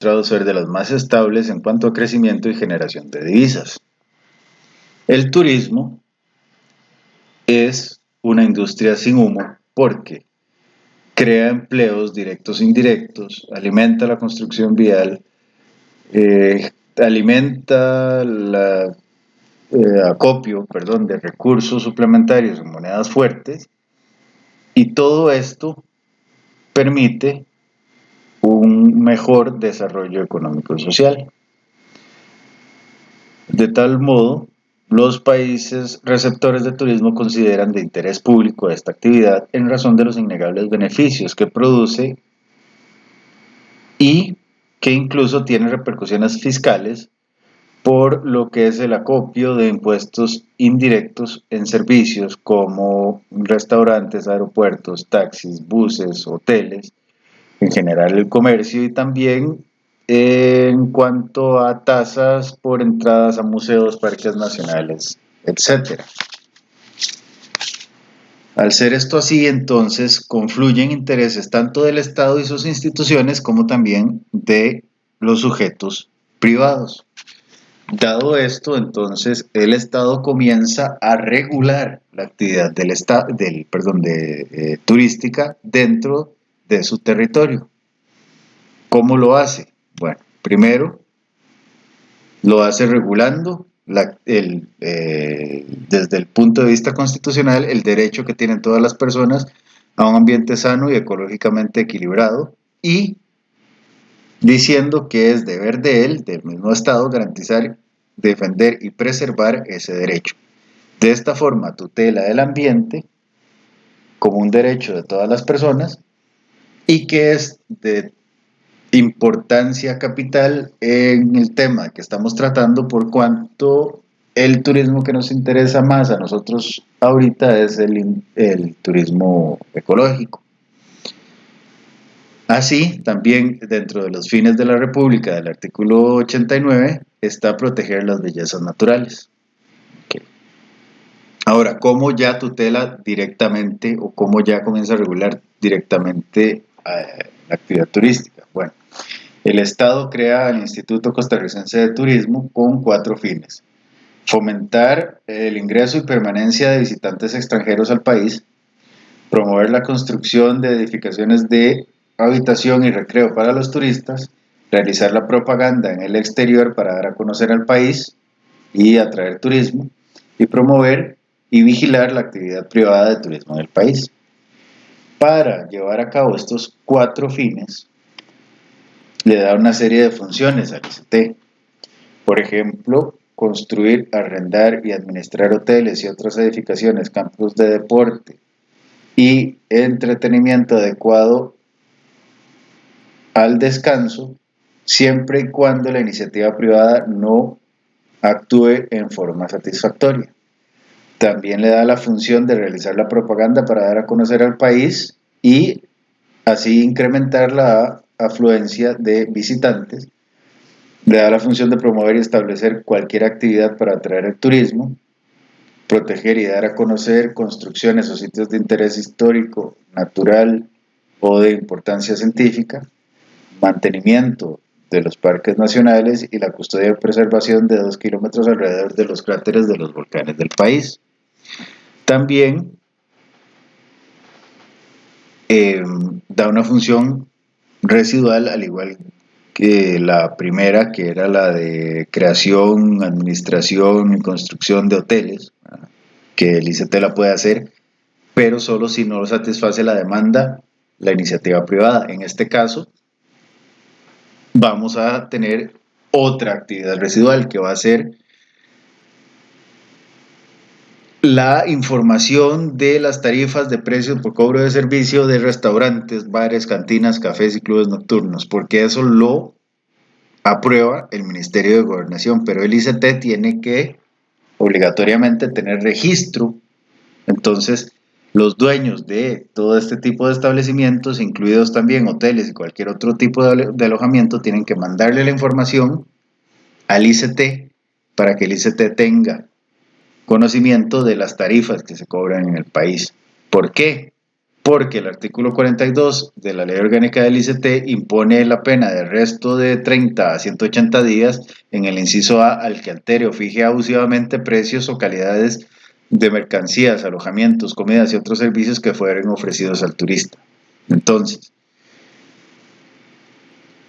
demostrado ser de las más estables en cuanto a crecimiento y generación de divisas. El turismo es una industria sin humo porque crea empleos directos e indirectos, alimenta la construcción vial, alimenta la acopio, de recursos suplementarios en monedas fuertes, y todo esto permite un mejor desarrollo económico y social. De tal modo, los países receptores de turismo consideran de interés público esta actividad en razón de los innegables beneficios que produce y que incluso tiene repercusiones fiscales por lo que es el acopio de impuestos indirectos en servicios como restaurantes, aeropuertos, taxis, buses, hoteles, en general el comercio, y también en cuanto a tasas por entradas a museos, parques nacionales, etc. Al ser esto así, entonces confluyen intereses tanto del Estado y sus instituciones como también de los sujetos privados. Dado esto, entonces el Estado comienza a regular la actividad turística dentro de su territorio. ¿Cómo lo hace? Bueno, primero lo hace regulando desde el punto de vista constitucional el derecho que tienen todas las personas a un ambiente sano y ecológicamente equilibrado, y diciendo que es deber de él, del mismo Estado, garantizar, defender y preservar ese derecho. De esta forma tutela el ambiente como un derecho de todas las personas, y que es de importancia capital en el tema que estamos tratando, por cuanto el turismo que nos interesa más a nosotros ahorita es el turismo ecológico. Así, también dentro de los fines de la República, del artículo 89, está proteger las bellezas naturales. Okay. Ahora, ¿cómo ya tutela directamente o cómo ya comienza a regular directamente la actividad turística? Bueno, el Estado crea el Instituto Costarricense de Turismo con 4 fines: fomentar el ingreso y permanencia de visitantes extranjeros al país, promover la construcción de edificaciones de habitación y recreo para los turistas, realizar la propaganda en el exterior para dar a conocer al país y atraer turismo, y promover y vigilar la actividad privada de turismo en el país. Para llevar a cabo estos 4 fines, le da una serie de funciones al ICT. Por ejemplo, construir, arrendar y administrar hoteles y otras edificaciones, campos de deporte y entretenimiento adecuado al descanso, siempre y cuando la iniciativa privada no actúe en forma satisfactoria. También le da la función de realizar la propaganda para dar a conocer al país y así incrementar la afluencia de visitantes. Le da la función de promover y establecer cualquier actividad para atraer el turismo, proteger y dar a conocer construcciones o sitios de interés histórico, natural o de importancia científica, mantenimiento de los parques nacionales y la custodia y preservación de 2 kilómetros alrededor de los cráteres de los volcanes del país. También da una función residual, al igual que la primera, que era la de creación, administración y construcción de hoteles, que el ICT la puede hacer, pero solo si no satisface la demanda la iniciativa privada. En este caso, vamos a tener otra actividad residual que va a ser la información de las tarifas de precios por cobro de servicio de restaurantes, bares, cantinas, cafés y clubes nocturnos, porque eso lo aprueba el Ministerio de Gobernación, pero el ICT tiene que obligatoriamente tener registro. Entonces, los dueños de todo este tipo de establecimientos, incluidos también hoteles y cualquier otro tipo de alojamiento, tienen que mandarle la información al ICT para que el ICT tenga conocimiento de las tarifas que se cobran en el país. ¿Por qué? porque el artículo 42 de la Ley Orgánica del ICT impone la pena de arresto de 30 a 180 días en el inciso A al que altere o fije abusivamente precios o calidades de mercancías, alojamientos, comidas y otros servicios que fueren ofrecidos al turista. Entonces,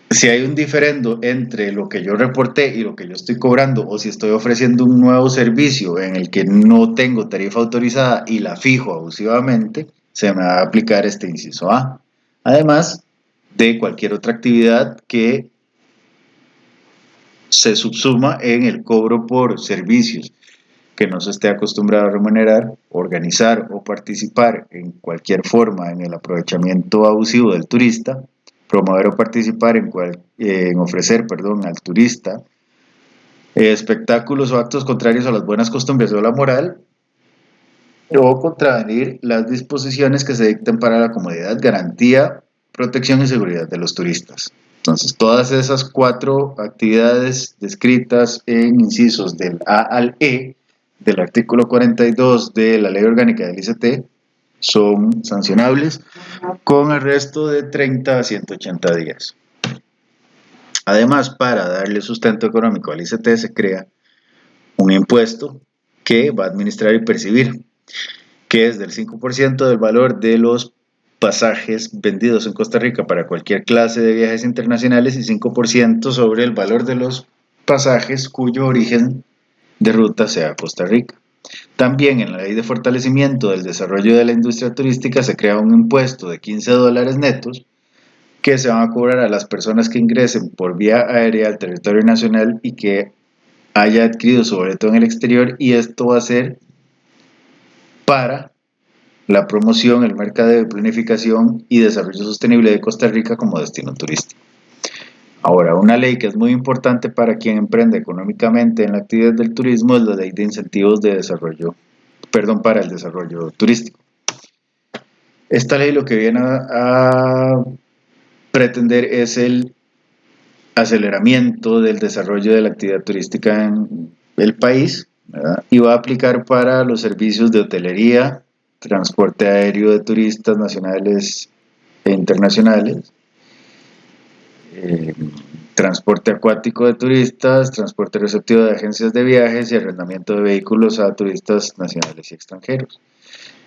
si hay un diferendo entre lo que yo reporté y lo que yo estoy cobrando, o si estoy ofreciendo un nuevo servicio en el que no tengo tarifa autorizada y la fijo abusivamente, se me va a aplicar este inciso A. Además de cualquier otra actividad que se subsuma en el cobro por servicios que no se esté acostumbrado a remunerar, organizar o participar en cualquier forma en el aprovechamiento abusivo del turista, promover o participar en ofrecer al turista espectáculos o actos contrarios a las buenas costumbres o la moral, o contravenir las disposiciones que se dicten para la comodidad, garantía, protección y seguridad de los turistas. Entonces, todas esas 4 actividades descritas en incisos del A al E del artículo 42 de la Ley Orgánica del ICT son sancionables con arresto de 30 a 180 días. Además, para darle sustento económico al ICT se crea un impuesto que va a administrar y percibir, que es del 5% del valor de los pasajes vendidos en Costa Rica para cualquier clase de viajes internacionales y 5% sobre el valor de los pasajes cuyo origen de ruta sea Costa Rica. También en la Ley de Fortalecimiento del Desarrollo de la Industria Turística se crea un impuesto de $15 netos que se van a cobrar a las personas que ingresen por vía aérea al territorio nacional y que haya adquirido su boleto en el exterior, y esto va a ser para la promoción, el mercadeo, planificación y desarrollo sostenible de Costa Rica como destino turístico. Ahora, una ley que es muy importante para quien emprende económicamente en la actividad del turismo es la Ley de Incentivos de Desarrollo, para el desarrollo turístico. Esta ley lo que viene a pretender es el aceleramiento del desarrollo de la actividad turística en el país, ¿verdad? Y va a aplicar para los servicios de hotelería, transporte aéreo de turistas nacionales e internacionales, transporte acuático de turistas, transporte receptivo de agencias de viajes y arrendamiento de vehículos a turistas nacionales y extranjeros.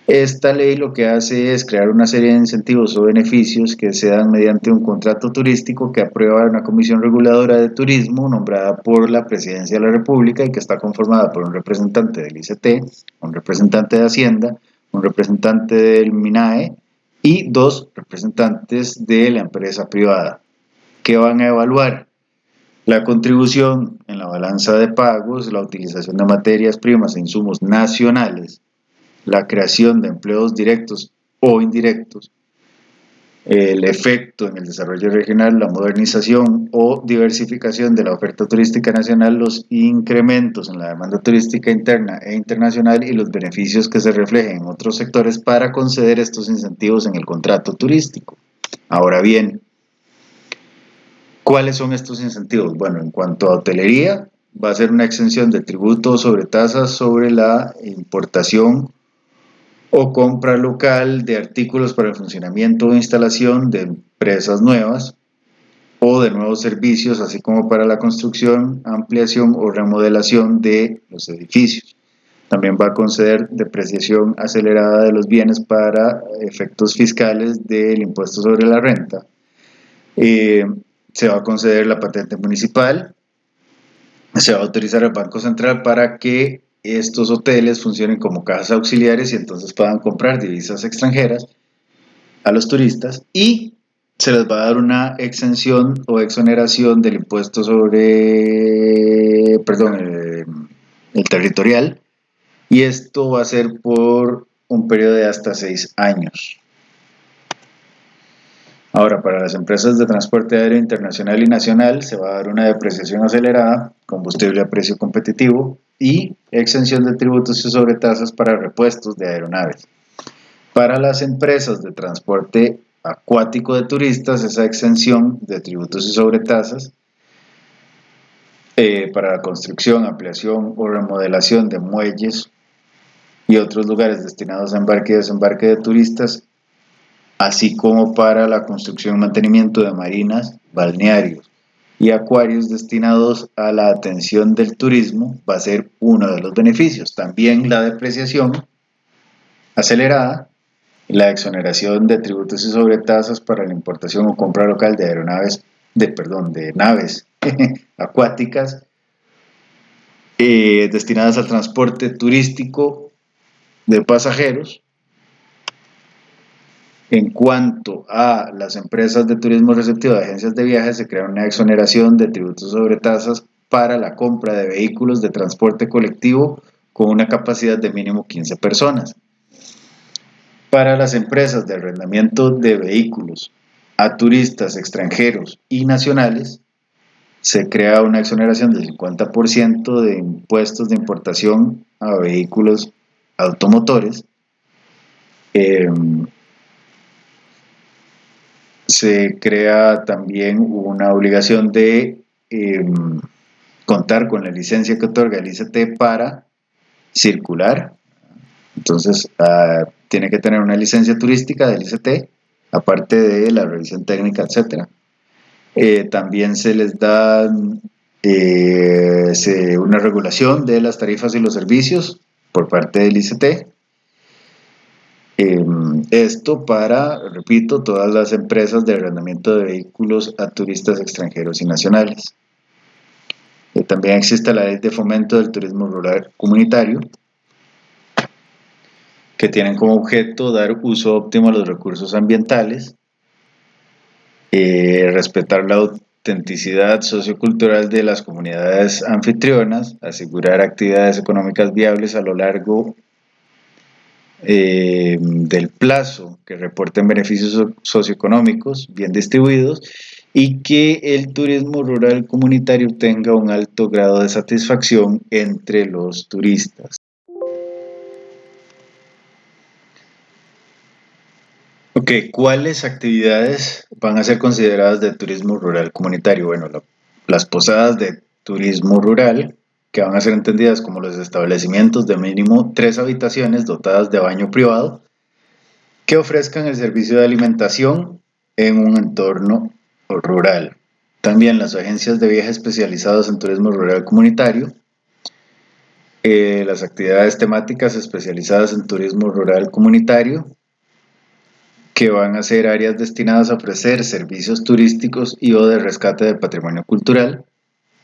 Esta ley lo que hace es crear una serie de incentivos o beneficios que se dan mediante un contrato turístico que aprueba una comisión reguladora de turismo nombrada por la Presidencia de la República y que está conformada por un representante del ICT, un representante de Hacienda, un representante del MINAE y 2 representantes de la empresa privada, que van a evaluar la contribución en la balanza de pagos, la utilización de materias primas e insumos nacionales, la creación de empleos directos o indirectos, el efecto en el desarrollo regional, la modernización o diversificación de la oferta turística nacional, los incrementos en la demanda turística interna e internacional y los beneficios que se reflejen en otros sectores para conceder estos incentivos en el contrato turístico. Ahora bien, ¿cuáles son estos incentivos? Bueno, en cuanto a hotelería, va a ser una exención de tributo sobre tasas sobre la importación o compra local de artículos para el funcionamiento o instalación de empresas nuevas o de nuevos servicios, así como para la construcción, ampliación o remodelación de los edificios. También va a conceder depreciación acelerada de los bienes para efectos fiscales del impuesto sobre la renta. Se va a conceder la patente municipal. Se va a autorizar al Banco Central para que estos hoteles funcionen como cajas auxiliares y entonces puedan comprar divisas extranjeras a los turistas, y se les va a dar una exención o exoneración del impuesto sobre, el territorial, y esto va a ser por un periodo de hasta 6 años. Ahora, para las empresas de transporte aéreo internacional y nacional se va a dar una depreciación acelerada, combustible a precio competitivo y exención de tributos y sobretasas para repuestos de aeronaves. Para las empresas de transporte acuático de turistas, esa exención de tributos y sobretasas para la construcción, ampliación o remodelación de muelles y otros lugares destinados a embarque y desembarque de turistas así como para la construcción y mantenimiento de marinas, balnearios y acuarios destinados a la atención del turismo, va a ser uno de los beneficios. También la depreciación acelerada, la exoneración de tributos y sobretasas para la importación o compra local de aeronaves, de naves acuáticas destinadas al transporte turístico de pasajeros. En cuanto a las empresas de turismo receptivo de agencias de viajes, se crea una exoneración de tributos sobre tasas para la compra de vehículos de transporte colectivo con una capacidad de mínimo 15 personas. Para las empresas de arrendamiento de vehículos a turistas extranjeros y nacionales, se crea una exoneración del 50% de impuestos de importación a vehículos automotores. Se crea también una obligación de contar con la licencia que otorga el ICT para circular. Entonces, tiene que tener una licencia turística del ICT, aparte de la revisión técnica, etc. También se les da una regulación de las tarifas y los servicios por parte del ICT. Esto para, repito, todas las empresas de arrendamiento de vehículos a turistas extranjeros y nacionales. También existe la ley de fomento del turismo rural comunitario, que tienen como objeto dar uso óptimo a los recursos ambientales, respetar la autenticidad sociocultural de las comunidades anfitrionas, asegurar actividades económicas viables a lo largo del plazo, que reporten beneficios socioeconómicos bien distribuidos y que el turismo rural comunitario tenga un alto grado de satisfacción entre los turistas. Ok, ¿cuáles actividades van a ser consideradas de turismo rural comunitario? Bueno, las posadas de turismo rural, que van a ser entendidas como los establecimientos de mínimo 3 habitaciones dotadas de baño privado, que ofrezcan el servicio de alimentación en un entorno rural. También las agencias de viajes especializadas en turismo rural comunitario, las actividades temáticas especializadas en turismo rural comunitario, que van a ser áreas destinadas a ofrecer servicios turísticos y o de rescate de patrimonio cultural,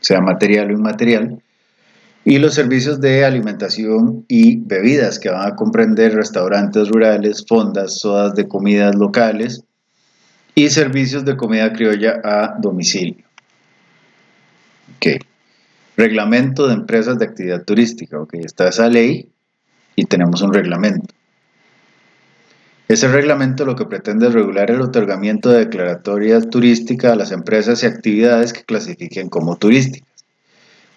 sea material o inmaterial, y los servicios de alimentación y bebidas, que van a comprender restaurantes rurales, fondas, sodas de comidas locales y servicios de comida criolla a domicilio. Okay. Reglamento de empresas de actividad turística. Okay. Está esa ley y tenemos un reglamento. Ese reglamento lo que pretende es regular el otorgamiento de declaratorias turísticas a las empresas y actividades que clasifiquen como turísticas.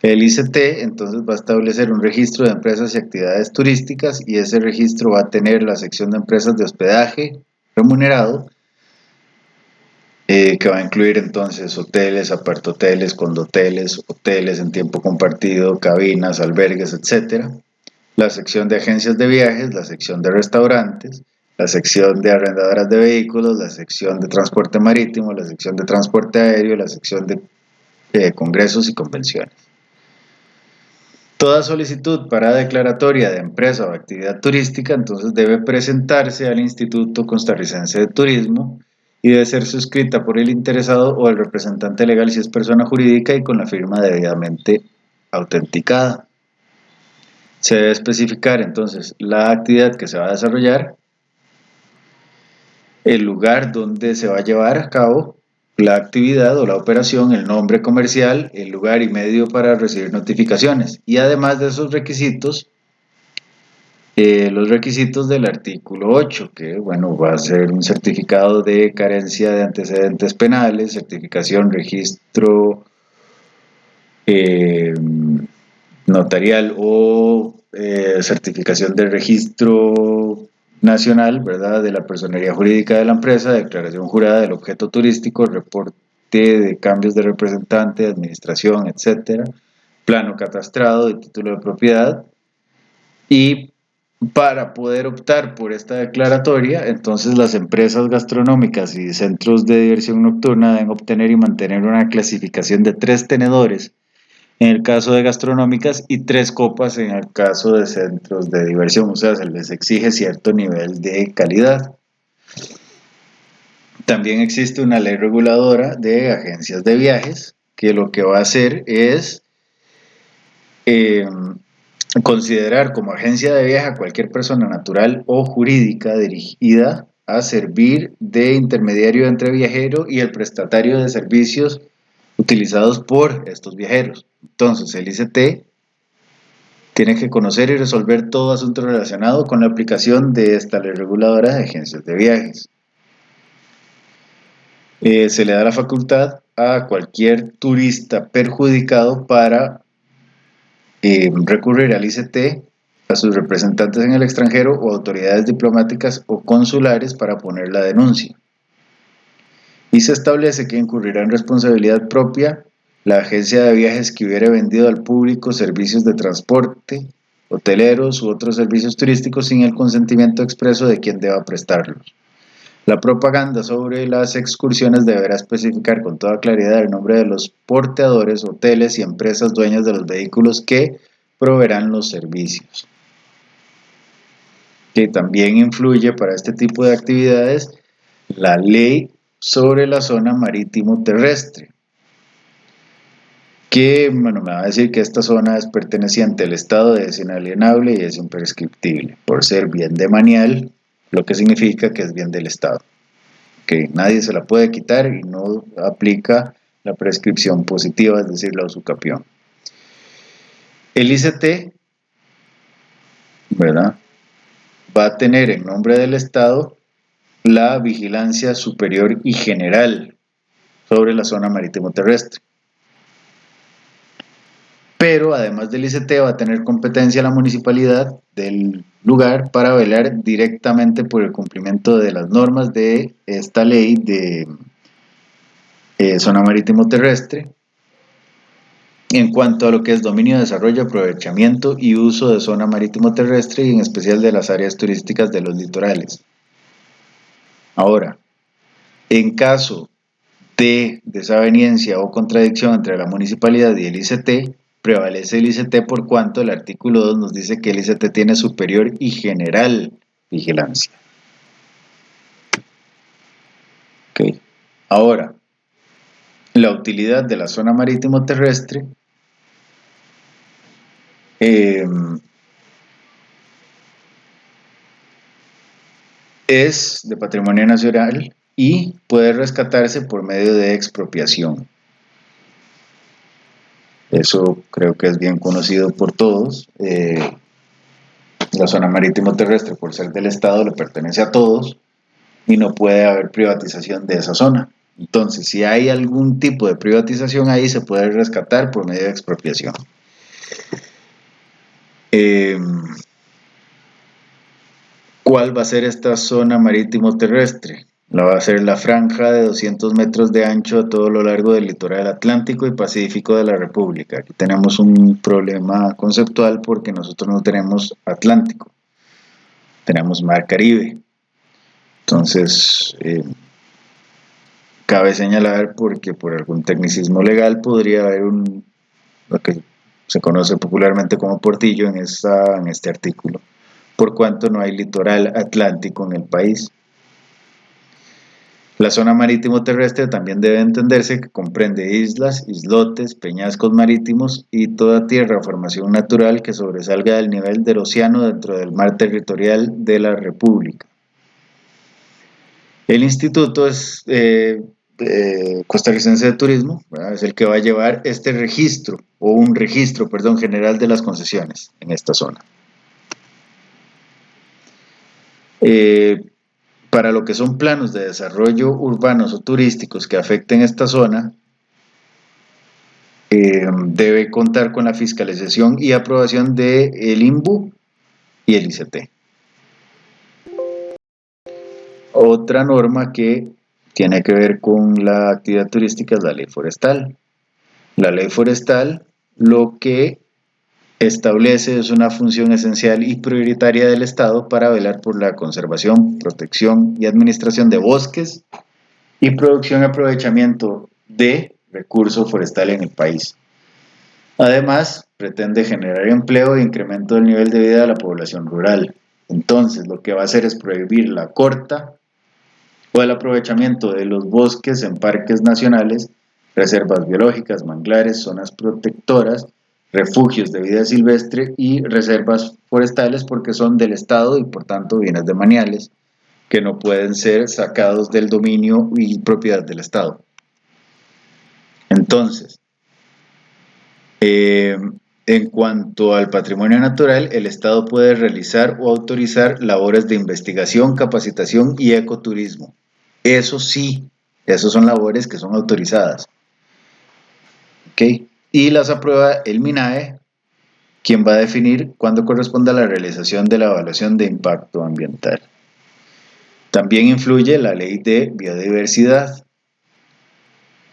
El ICT entonces va a establecer un registro de empresas y actividades turísticas y ese registro va a tener la sección de empresas de hospedaje remunerado, que va a incluir entonces hoteles, apartoteles, condoteles, hoteles en tiempo compartido, cabinas, albergues, etc. La sección de agencias de viajes, la sección de restaurantes, la sección de arrendadoras de vehículos, la sección de transporte marítimo, la sección de transporte aéreo, la sección de congresos y convenciones. Toda solicitud para declaratoria de empresa o actividad turística entonces debe presentarse al Instituto Costarricense de Turismo y debe ser suscrita por el interesado o el representante legal si es persona jurídica y con la firma debidamente autenticada. Se debe especificar entonces la actividad que se va a desarrollar, el lugar donde se va a llevar a cabo la actividad o la operación, el nombre comercial, el lugar y medio para recibir notificaciones. Y además de esos requisitos, los requisitos del artículo 8, que bueno, va a ser un certificado de carencia de antecedentes penales, certificación, registro notarial o certificación de registro nacional, ¿verdad?, de la personería jurídica de la empresa, declaración jurada del objeto turístico, reporte de cambios de representante, administración, etcétera, plano catastrado de título de propiedad y Para poder optar por esta declaratoria, entonces las empresas gastronómicas y centros de diversión nocturna deben obtener y mantener una clasificación de 3 tenedores en el caso de gastronómicas y 3 copas en el caso de centros de diversión, o sea, se les exige cierto nivel de calidad. También existe una ley reguladora de agencias de viajes que lo que va a hacer es eh, considerar como agencia de viaje a cualquier persona natural o jurídica dirigida a servir de intermediario entre viajero y el prestatario de servicios utilizados por estos viajeros. Entonces, el ICT tiene que conocer y resolver todo asunto relacionado con la aplicación de esta ley reguladora de agencias de viajes. Se le da la facultad a cualquier turista perjudicado para recurrir al ICT, a sus representantes en el extranjero o autoridades diplomáticas o consulares para poner la denuncia. Y se establece que incurrirá en responsabilidad propia la agencia de viajes que hubiere vendido al público servicios de transporte, hoteleros u otros servicios turísticos sin el consentimiento expreso de quien deba prestarlos. La propaganda sobre las excursiones deberá especificar con toda claridad el nombre de los porteadores, hoteles y empresas dueñas de los vehículos que proveerán los servicios. Que también influye para este tipo de actividades la ley sobre la zona marítimo terrestre, que bueno, me va a decir que esta zona es perteneciente al Estado, es inalienable y es imprescriptible, por ser bien demanial, lo que significa que es bien del Estado, que nadie se la puede quitar y no aplica la prescripción positiva, es decir, la usucapión. El ICT, ¿verdad?, va a tener en nombre del Estado la vigilancia superior y general sobre la zona marítimo terrestre. Pero además del ICT va a tener competencia la municipalidad del lugar para velar directamente por el cumplimiento de las normas de esta ley de zona marítimo terrestre en cuanto a lo que es dominio, desarrollo, aprovechamiento y uso de zona marítimo terrestre y en especial de las áreas turísticas de los litorales. Ahora, en caso de desaveniencia o contradicción entre la municipalidad y el ICT, prevalece el ICT por cuanto el artículo 2 nos dice que el ICT tiene superior y general vigilancia. Okay. Ahora, la utilidad de la zona marítimo terrestre es de patrimonio nacional y puede rescatarse por medio de expropiación. Eso creo que es bien conocido por todos. La zona marítimo terrestre, por ser del Estado, le pertenece a todos y no puede haber privatización de esa zona. Entonces, si hay algún tipo de privatización ahí, se puede rescatar por medio de expropiación. ¿Cuál va a ser esta zona marítimo terrestre? La va a ser la franja de 200 metros de ancho a todo lo largo del litoral atlántico y pacífico de la República. Aquí tenemos un problema conceptual porque nosotros no tenemos Atlántico, tenemos Mar Caribe. Entonces, cabe señalar porque por algún tecnicismo legal podría haber lo que se conoce popularmente como portillo en este artículo, por cuanto no hay litoral atlántico en el país. La zona marítimo terrestre también debe entenderse que comprende islas, islotes, peñascos marítimos y toda tierra o formación natural que sobresalga del nivel del océano dentro del mar territorial de la República. El instituto es costarricense de turismo, ¿verdad? Es el que va a llevar este registro, o un registro, perdón, general de las concesiones en esta zona. Para lo que son planos de desarrollo urbanos o turísticos que afecten esta zona, debe contar con la fiscalización y aprobación del INBU y el ICT. Otra norma que tiene que ver con la actividad turística es la ley forestal. La ley forestal lo que establece es una función esencial y prioritaria del Estado para velar por la conservación, protección y administración de bosques y producción y aprovechamiento de recursos forestales en el país. Además, pretende generar empleo e incremento del nivel de vida de la población rural. Entonces, lo que va a hacer es prohibir la corta o el aprovechamiento de los bosques en parques nacionales, reservas biológicas, manglares, zonas protectoras, refugios de vida silvestre y reservas forestales porque son del Estado y por tanto bienes demaniales que no pueden ser sacados del dominio y propiedad del Estado. Entonces, en cuanto al patrimonio natural, el Estado puede realizar o autorizar labores de investigación, capacitación y ecoturismo. Eso sí, esas son labores que son autorizadas. ¿Okay? Y las aprueba el MINAE, quien va a definir cuándo corresponde a la realización de la evaluación de impacto ambiental. También influye la Ley de Biodiversidad.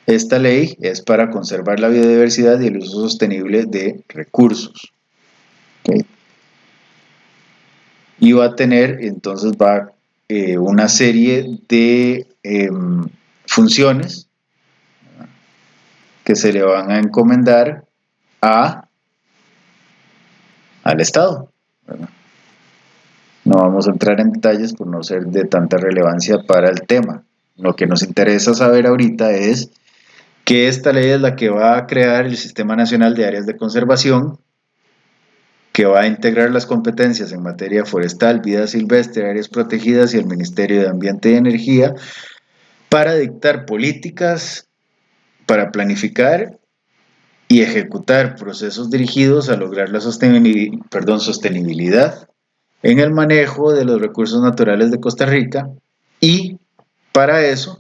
Esta ley es para conservar la biodiversidad y el uso sostenible de recursos. ¿Okay? Y va a tener, entonces una serie de funciones que se le van a encomendar al Estado, ¿verdad? No vamos a entrar en detalles por no ser de tanta relevancia para el tema. Lo que nos interesa saber ahorita es que esta ley es la que va a crear el Sistema Nacional de Áreas de Conservación, que va a integrar las competencias en materia forestal, vida silvestre, áreas protegidas y el Ministerio de Ambiente y Energía para dictar políticas, para planificar y ejecutar procesos dirigidos a lograr la sostenibilidad en el manejo de los recursos naturales de Costa Rica, y para eso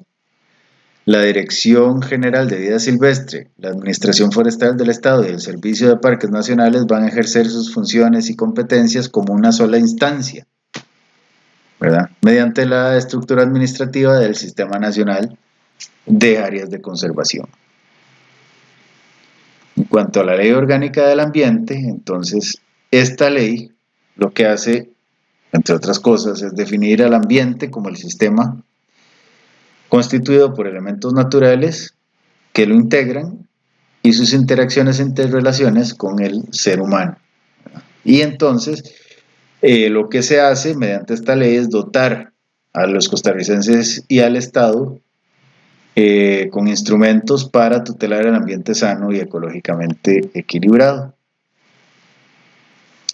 la Dirección General de Vida Silvestre, la Administración Forestal del Estado y el Servicio de Parques Nacionales van a ejercer sus funciones y competencias como una sola instancia, ¿verdad? Mediante la estructura administrativa del Sistema Nacional de Áreas de Conservación. En cuanto a la Ley Orgánica del Ambiente, entonces esta ley lo que hace, entre otras cosas, es definir al ambiente como el sistema constituido por elementos naturales que lo integran y sus interacciones e interrelaciones con el ser humano. Y entonces, lo que se hace mediante esta ley es dotar a los costarricenses y al Estado con instrumentos para tutelar el ambiente sano y ecológicamente equilibrado.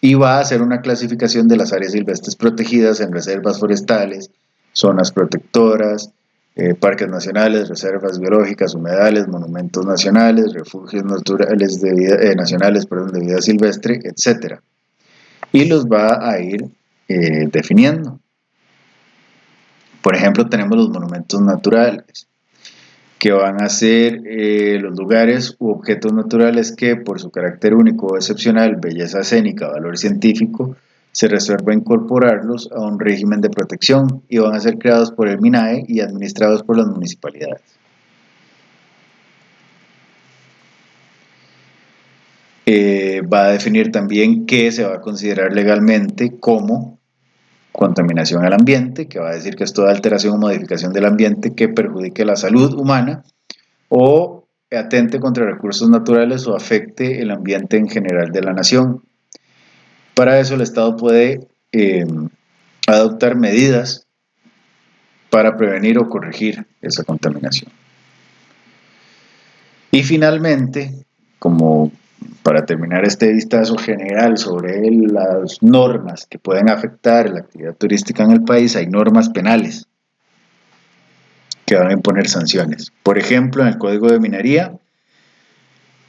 Y va a hacer una clasificación de las áreas silvestres protegidas en reservas forestales, zonas protectoras, parques nacionales, reservas biológicas, humedales, monumentos nacionales, refugios naturales nacionales de vida silvestre, etc. Y los va a ir definiendo. Por ejemplo, tenemos los monumentos naturales, que van a ser los lugares u objetos naturales que, por su carácter único o excepcional, belleza escénica, valor científico, se reserva incorporarlos a un régimen de protección y van a ser creados por el MINAE y administrados por las municipalidades. Va a definir también qué se va a considerar legalmente como contaminación al ambiente, que va a decir que es toda alteración o modificación del ambiente que perjudique la salud humana o atente contra recursos naturales o afecte el ambiente en general de la nación. Para eso el Estado puede adoptar medidas para prevenir o corregir esa contaminación. Y finalmente, como para terminar este vistazo general sobre las normas que pueden afectar la actividad turística en el país, hay normas penales que van a imponer sanciones. Por ejemplo, en el Código de Minería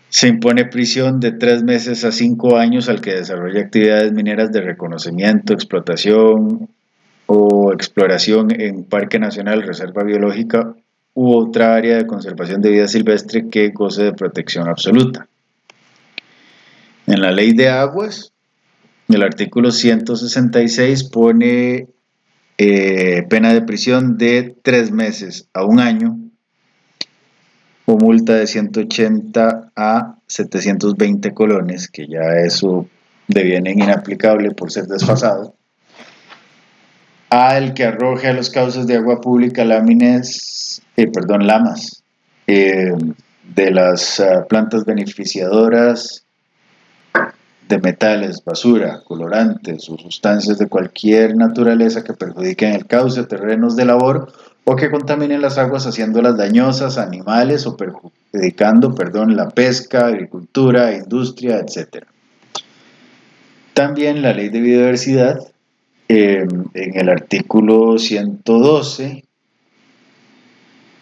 se impone prisión de 3 meses a 5 años al que desarrolle actividades mineras de reconocimiento, explotación o exploración en Parque Nacional, Reserva Biológica u otra área de conservación de vida silvestre que goce de protección absoluta. En la Ley de Aguas, el artículo 166 pone pena de prisión de 3 meses a 1 año o multa de 180 a 720 colones, que ya eso devienen inaplicables por ser desfasados. Al que arroje a los cauces de agua pública lamas de las plantas beneficiadoras de metales, basura, colorantes o sustancias de cualquier naturaleza que perjudiquen el cauce o terrenos de labor o que contaminen las aguas haciéndolas dañosas a animales o perjudicando, la pesca, agricultura, industria, etc. También la ley de biodiversidad, en el artículo 112,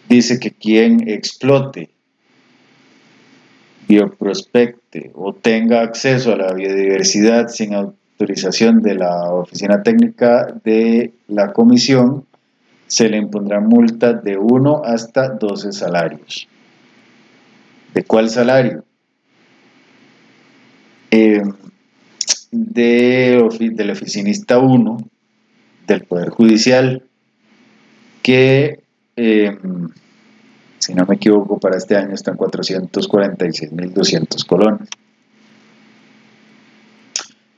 dice que quien explote, bioprospecte o tenga acceso a la biodiversidad sin autorización de la Oficina Técnica de la Comisión, se le impondrá multa de 1 hasta 12 salarios. ¿De cuál salario? Del oficinista 1 del Poder Judicial, que, si no me equivoco, para este año están 446.200 colones.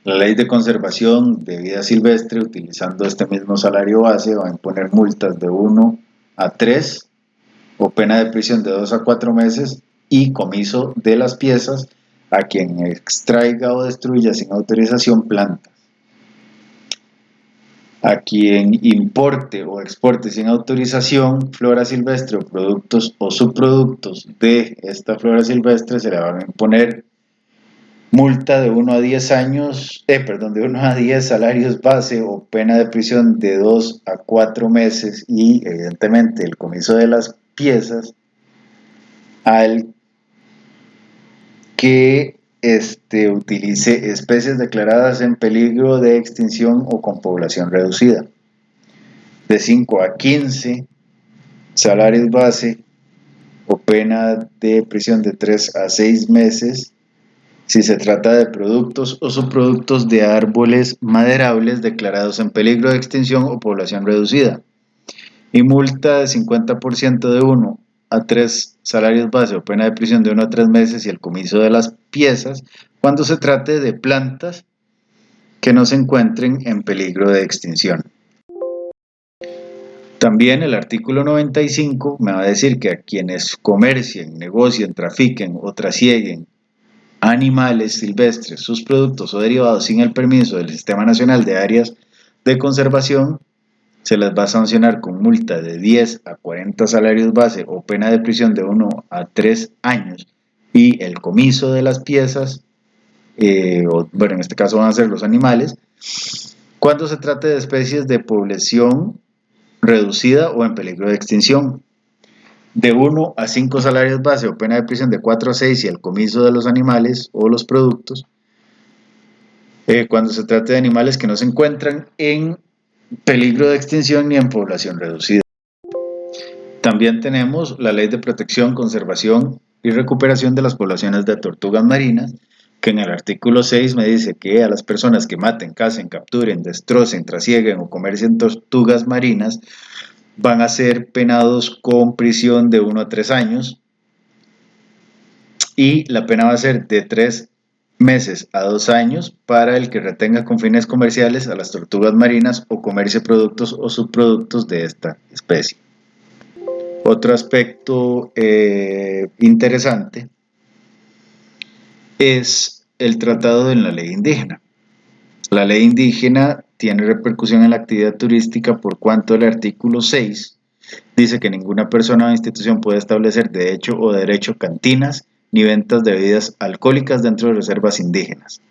La ley de conservación de vida silvestre, utilizando este mismo salario base, va a imponer multas de 1 a 3 o pena de prisión de 2 a 4 meses y comiso de las piezas a quien extraiga o destruya sin autorización plantas, a quien importe o exporte sin autorización flora silvestre o productos o subproductos de esta flora silvestre, se le van a imponer multa de 1 a 10 años, de 1 a 10 salarios base o pena de prisión de 2 a 4 meses y evidentemente el comiso de las piezas al que utilice especies declaradas en peligro de extinción o con población reducida. De 5 a 15 salarios base o pena de prisión de 3 a 6 meses si se trata de productos o subproductos de árboles maderables declarados en peligro de extinción o población reducida. Y multa de 50% de 1 a 3 salarios base o pena de prisión de 1 a 3 meses y el comiso de las piezas cuando se trate de plantas que no se encuentren en peligro de extinción. También el artículo 95 me va a decir que a quienes comercien, negocien, trafiquen o trasieguen animales silvestres, sus productos o derivados sin el permiso del Sistema Nacional de Áreas de Conservación, se les va a sancionar con multa de 10 a 40 salarios base o pena de prisión de 1 a 3 años y el comiso de las piezas, en este caso van a ser los animales, cuando se trate de especies de población reducida o en peligro de extinción. De 1 a 5 salarios base o pena de prisión de 4 a 6 y el comiso de los animales o los productos cuando se trate de animales que no se encuentran en peligro de extinción ni en población reducida. También tenemos la Ley de Protección, Conservación y Recuperación de las Poblaciones de Tortugas Marinas, que en el artículo 6 me dice que a las personas que maten, cacen, capturen, destrocen, trasieguen o comercien tortugas marinas van a ser penados con prisión de 1 a 3 años y la pena va a ser de 3 meses a 2 años para el que retenga con fines comerciales a las tortugas marinas o comercie productos o subproductos de esta especie. Otro aspecto interesante es el tratado en la ley indígena. La ley indígena tiene repercusión en la actividad turística por cuanto el artículo 6 dice que ninguna persona o institución puede establecer de hecho o derecho cantinas ni ventas de bebidas alcohólicas dentro de reservas indígenas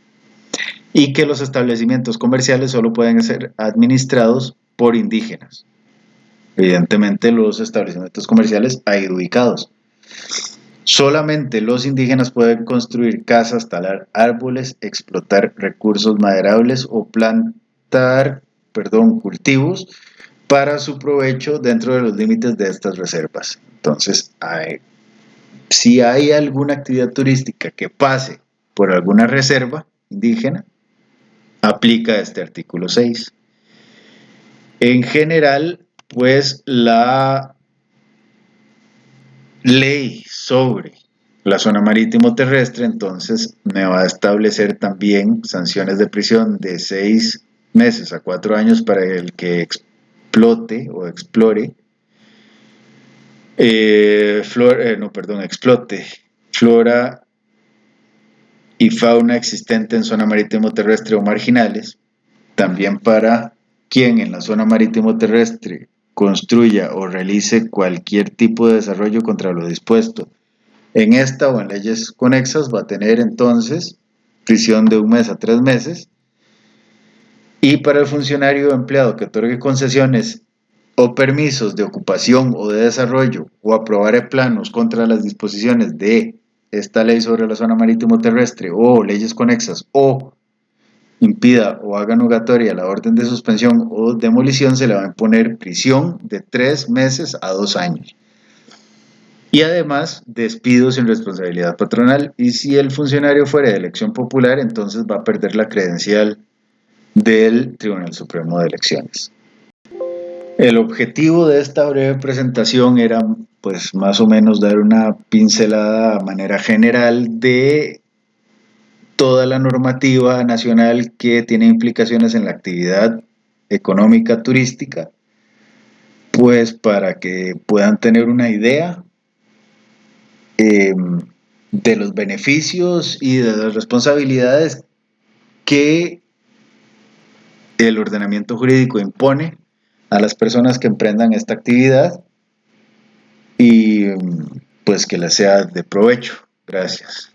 y que los establecimientos comerciales solo pueden ser administrados por indígenas. Evidentemente los establecimientos comerciales ahí ubicados. Solamente los indígenas pueden construir casas, talar árboles, explotar recursos maderables o plantar, cultivos para su provecho dentro de los límites de estas reservas. Entonces, si hay alguna actividad turística que pase por alguna reserva indígena, aplica este artículo 6. En general, pues la ley sobre la zona marítimo terrestre, entonces me va a establecer también sanciones de prisión de 6 meses a 4 años para el que explote o explore, explote flora y fauna existente en zona marítimo terrestre o marginales, también para quien en la zona marítimo terrestre construya o realice cualquier tipo de desarrollo contra lo dispuesto en esta o en leyes conexas, va a tener entonces prisión de 1 mes a 3 meses. Y para el funcionario o empleado que otorgue concesiones o permisos de ocupación o de desarrollo o aprobare planos contra las disposiciones de esta ley sobre la zona marítimo terrestre o leyes conexas, o impida o haga nugatoria la orden de suspensión o demolición, se le va a imponer prisión de 3 meses a 2 años. Y además, despido sin responsabilidad patronal. Y si el funcionario fuera de elección popular, entonces va a perder la credencial del Tribunal Supremo de Elecciones. El objetivo de esta breve presentación era, pues, más o menos dar una pincelada a manera general de toda la normativa nacional que tiene implicaciones en la actividad económica turística, pues para que puedan tener una idea de los beneficios y de las responsabilidades que el ordenamiento jurídico impone a las personas que emprendan esta actividad y pues que les sea de provecho. Gracias.